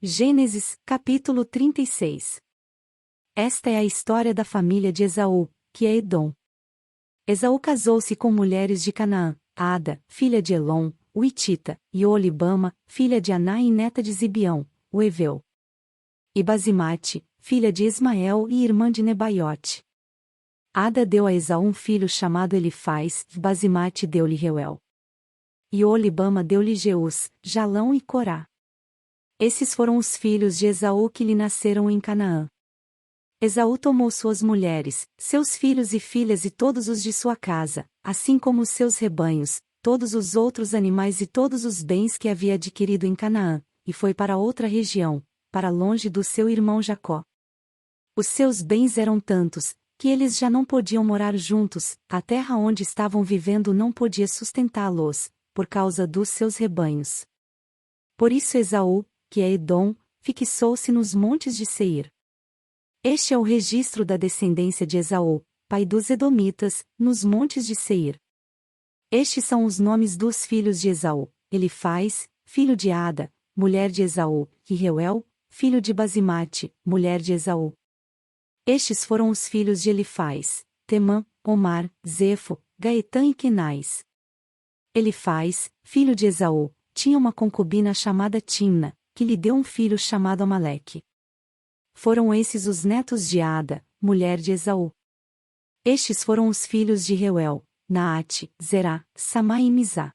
Gênesis, capítulo 36. Esta é a história da família de Esaú, que é Edom. Esaú casou-se com mulheres de Canaã, Ada, filha de Elom, o Hitita, e Oholibama, filha de Aná e neta de Zibeão, o Heveu. E Basimate, filha de Ismael e irmã de Nebaiote. Ada deu a Esaú um filho chamado Elifaz, e Basimate deu-lhe Reuel. E Oholibama deu-lhe Jeus, Jalão e Corá. Esses foram os filhos de Esaú que lhe nasceram em Canaã. Esaú tomou suas mulheres, seus filhos e filhas e todos os de sua casa, assim como os seus rebanhos, todos os outros animais e todos os bens que havia adquirido em Canaã, e foi para outra região, para longe do seu irmão Jacó. Os seus bens eram tantos, que eles já não podiam morar juntos, a terra onde estavam vivendo não podia sustentá-los, por causa dos seus rebanhos. Por isso Esaú, que é Edom, fixou-se nos montes de Seir. Este é o registro da descendência de Esaú, pai dos Edomitas, nos montes de Seir. Estes são os nomes dos filhos de Esaú: Elifaz, filho de Ada, mulher de Esaú, e Reuel, filho de Basimate, mulher de Esaú. Estes foram os filhos de Elifaz: Temã, Omar, Zefo, Gaetã e Quenais. Elifaz, filho de Esaú, tinha uma concubina chamada Timna, que lhe deu um filho chamado Amaleque. Foram esses os netos de Ada, mulher de Esaú. Estes foram os filhos de Reuel: Naate, Zerá, Samá e Mizá.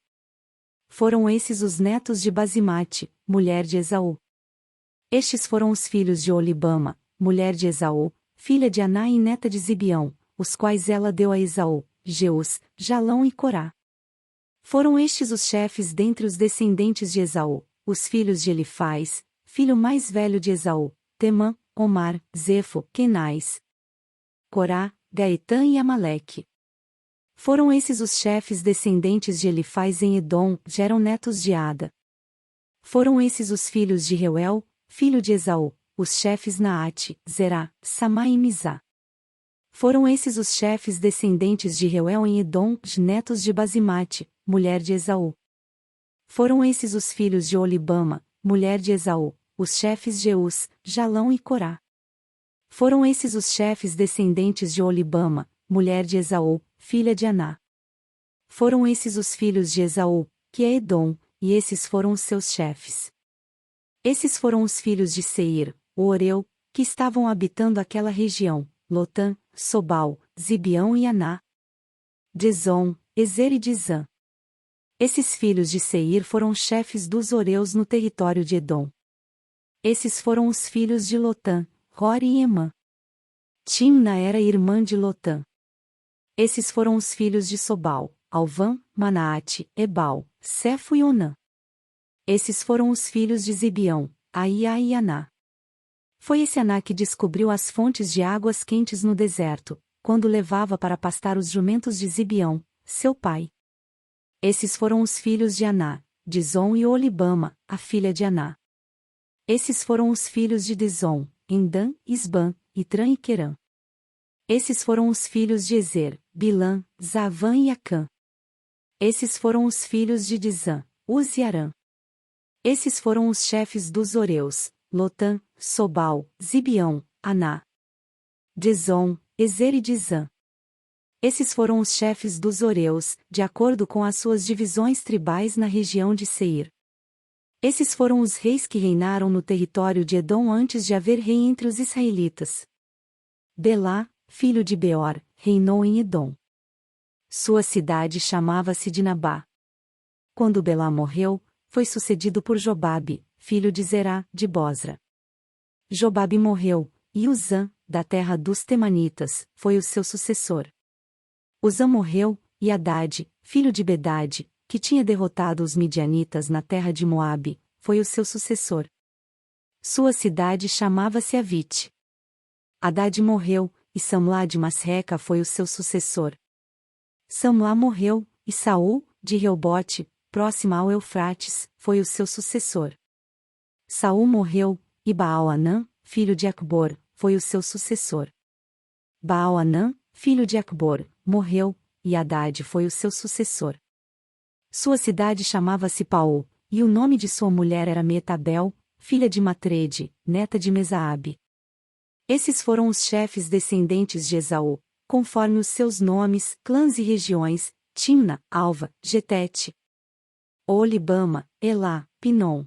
Foram esses os netos de Basimate, mulher de Esaú. Estes foram os filhos de Oholibama, mulher de Esaú, filha de Aná e neta de Zibeão, os quais ela deu a Esaú: Jeus, Jalão e Corá. Foram estes os chefes dentre os descendentes de Esaú, os filhos de Elifaz, filho mais velho de Esaú: Temã, Omar, Zefo, Quenais, Corá, Gaetã e Amaleque. Foram esses os chefes descendentes de Elifaz em Edom, eram netos de Ada. Foram esses os filhos de Reuel, filho de Esaú, os chefes Naate, Zerá, Samá e Mizá. Foram esses os chefes descendentes de Reuel em Edom, netos de Basimate, mulher de Esaú. Foram esses os filhos de Oholibama, mulher de Esaú, os chefes Jeus, Jalão e Corá. Foram esses os chefes descendentes de Oholibama, mulher de Esaú, filha de Aná. Foram esses os filhos de Esaú, que é Edom, e esses foram os seus chefes. Esses foram os filhos de Seir, o Oreu, que estavam habitando aquela região: Lotã, Sobal, Zibeão e Aná. Dizon, Ezer e Dizã. Esses filhos de Seir foram chefes dos Oreus no território de Edom. Esses foram os filhos de Lotã, Hori e Emã. Timna era irmã de Lotã. Esses foram os filhos de Sobal: Alvã, Manaate, Ebal, Cefo e Onã. Esses foram os filhos de Zibeão: Aia e Aná. Foi esse Aná que descobriu as fontes de águas quentes no deserto, quando levava para pastar os jumentos de Zibeão, seu pai. Esses foram os filhos de Aná, Dizon e Oholibama, a filha de Aná. Esses foram os filhos de Dizon: Endã, Isbã, Itrã e Querã. Esses foram os filhos de Ezer: Bilã, Zavã e Acã. Esses foram os filhos de Dizã: Uz e Arã. Esses foram os chefes dos Oreus: Lotã, Sobal, Zibeão, Aná. Dizon, Ezer e Dizã. Esses foram os chefes dos Oreus, de acordo com as suas divisões tribais na região de Seir. Esses foram os reis que reinaram no território de Edom antes de haver rei entre os israelitas. Belá, filho de Beor, reinou em Edom. Sua cidade chamava-se Dinabá. Quando Belá morreu, foi sucedido por Jobabe, filho de Zerá, de Bosra. Jobabe morreu, e Uzã, da terra dos Temanitas, foi o seu sucessor. Uzã morreu, e Hadade, filho de Bedade, que tinha derrotado os midianitas na terra de Moabe, foi o seu sucessor. Sua cidade chamava-se Avite. Hadade morreu, e Samlá de Masreca foi o seu sucessor. Samlá morreu, e Saul, de Reobote, próxima ao Eufrates, foi o seu sucessor. Saul morreu, e Baal-Anã, filho de Acbor, foi o seu sucessor. Baal-Anã, filho de Acbor, morreu, e Hadade foi o seu sucessor. Sua cidade chamava-se Paú, e o nome de sua mulher era Meetabel, filha de Matrede, neta de Mesaabe. Esses foram os chefes descendentes de Esaú, conforme os seus nomes, clãs e regiões: Timna, Alva, Getete, Olibama, Elá, Pinom,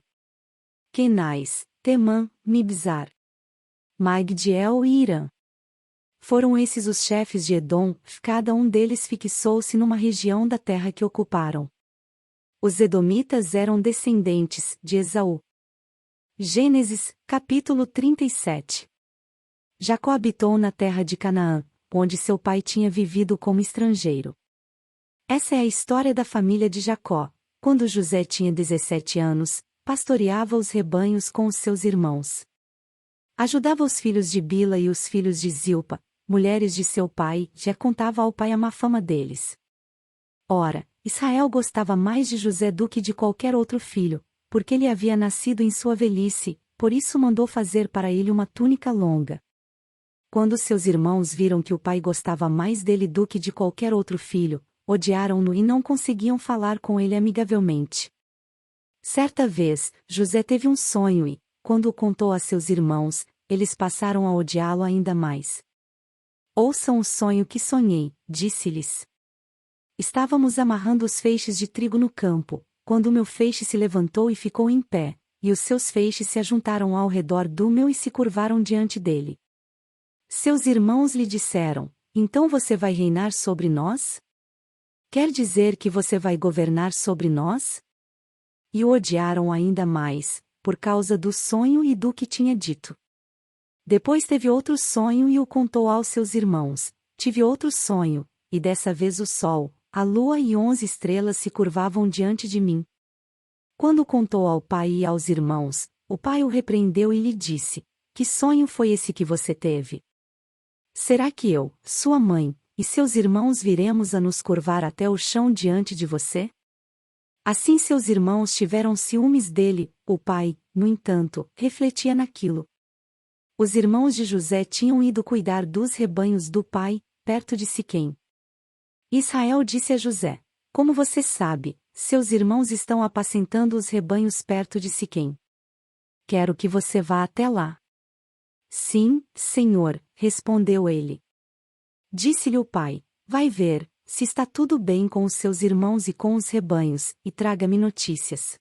Kenais, Temã, Mibzar, Magdiel e Irã. Foram esses os chefes de Edom, cada um deles fixou-se numa região da terra que ocuparam. Os edomitas eram descendentes de Esaú. Gênesis, capítulo 37. Jacó habitou na terra de Canaã, onde seu pai tinha vivido como estrangeiro. Essa é a história da família de Jacó. Quando José tinha 17 anos, pastoreava os rebanhos com os seus irmãos. Ajudava os filhos de Bila e os filhos de Zilpa, mulheres de seu pai, já contava ao pai a má fama deles. Ora, Israel gostava mais de José do que de qualquer outro filho, porque ele havia nascido em sua velhice, por isso mandou fazer para ele uma túnica longa. Quando seus irmãos viram que o pai gostava mais dele do que de qualquer outro filho, odiaram-no e não conseguiam falar com ele amigavelmente. Certa vez, José teve um sonho e, quando o contou a seus irmãos, eles passaram a odiá-lo ainda mais. Ouçam o sonho que sonhei, disse-lhes. Estávamos amarrando os feixes de trigo no campo, quando o meu feixe se levantou e ficou em pé, e os seus feixes se ajuntaram ao redor do meu e se curvaram diante dele. Seus irmãos lhe disseram: Então você vai reinar sobre nós? Quer dizer que você vai governar sobre nós? E o odiaram ainda mais, por causa do sonho e do que tinha dito. Depois teve outro sonho e o contou aos seus irmãos. Tive outro sonho, e dessa vez o sol, a lua e 11 estrelas se curvavam diante de mim. Quando contou ao pai e aos irmãos, o pai o repreendeu e lhe disse: Que sonho foi esse que você teve? Será que eu, sua mãe, e seus irmãos viremos a nos curvar até o chão diante de você? Assim seus irmãos tiveram ciúmes dele. O pai, no entanto, refletia naquilo. Os irmãos de José tinham ido cuidar dos rebanhos do pai, perto de Siquém. Israel disse a José: Como você sabe, seus irmãos estão apacentando os rebanhos perto de Siquém. Quero que você vá até lá. Sim, senhor, respondeu ele. Disse-lhe o pai: Vai ver, se está tudo bem com os seus irmãos e com os rebanhos, e traga-me notícias.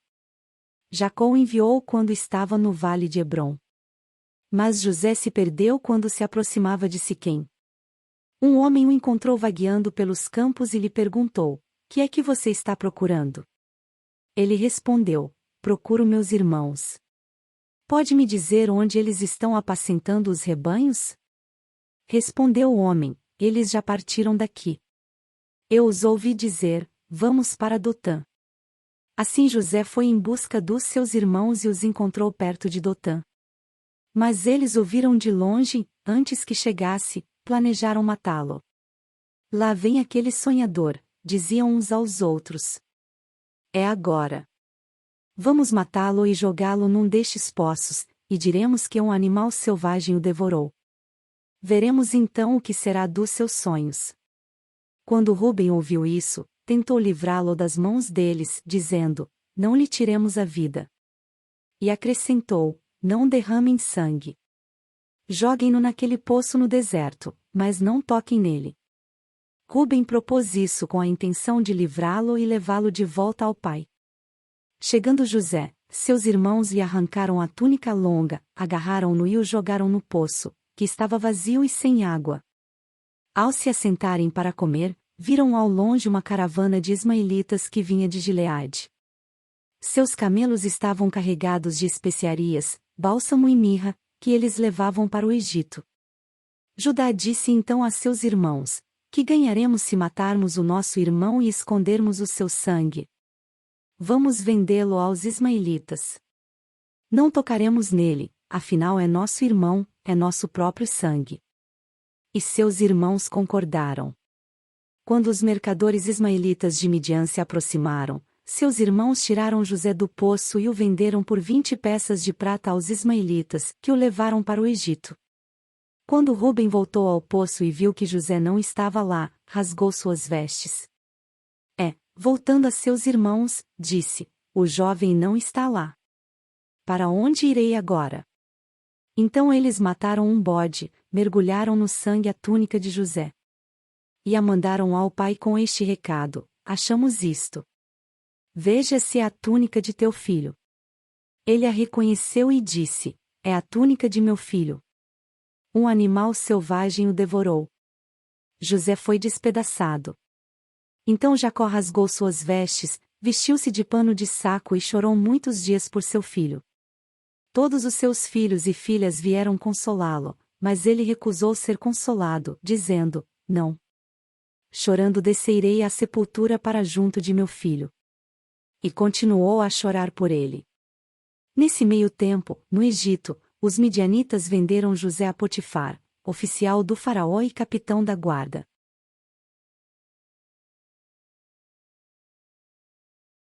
Jacó o enviou quando estava no vale de Hebrom. Mas José se perdeu quando se aproximava de Siquém. Um homem o encontrou vagueando pelos campos e lhe perguntou: Que é que você está procurando? Ele respondeu: Procuro meus irmãos. Pode me dizer onde eles estão apacentando os rebanhos? Respondeu o homem: Eles já partiram daqui. Eu os ouvi dizer: Vamos para Dotã. Assim José foi em busca dos seus irmãos e os encontrou perto de Dotã. Mas eles o viram de longe, antes que chegasse, planejaram matá-lo. Lá vem aquele sonhador, diziam uns aos outros. É agora. Vamos matá-lo e jogá-lo num destes poços, e diremos que um animal selvagem o devorou. Veremos então o que será dos seus sonhos. Quando Rúben ouviu isso, tentou livrá-lo das mãos deles, dizendo: Não lhe tiremos a vida. E acrescentou: Não derramem sangue. Joguem-no naquele poço no deserto, mas não toquem nele. Rúben propôs isso com a intenção de livrá-lo e levá-lo de volta ao pai. Chegando José, seus irmãos lhe arrancaram a túnica longa, agarraram-no e o jogaram no poço, que estava vazio e sem água. Ao se assentarem para comer, viram ao longe uma caravana de ismaelitas que vinha de Gileade. Seus camelos estavam carregados de especiarias, bálsamo e mirra, que eles levavam para o Egito. Judá disse então a seus irmãos: Que ganharemos se matarmos o nosso irmão e escondermos o seu sangue? Vamos vendê-lo aos ismaelitas. Não tocaremos nele, afinal é nosso irmão, é nosso próprio sangue. E seus irmãos concordaram. Quando os mercadores ismaelitas de Midian se aproximaram, seus irmãos tiraram José do poço e o venderam por 20 peças de prata aos ismaelitas, que o levaram para o Egito. Quando Rúben voltou ao poço e viu que José não estava lá, rasgou suas vestes. Voltando a seus irmãos, disse: O jovem não está lá. para onde irei agora? Então eles mataram um bode, mergulharam no sangue a túnica de José. E a mandaram ao pai com este recado: achamos isto. Veja se é a túnica de teu filho. Ele a reconheceu e disse: é a túnica de meu filho. Um animal selvagem o devorou. José foi despedaçado. Então Jacó rasgou suas vestes, vestiu-se de pano de saco e chorou muitos dias por seu filho. Todos os seus filhos e filhas vieram consolá-lo, mas ele recusou ser consolado, dizendo: não. Chorando descerei à sepultura para junto de meu filho. E continuou a chorar por ele. Nesse meio tempo, no Egito, os midianitas venderam José a Potifar, oficial do faraó e capitão da guarda.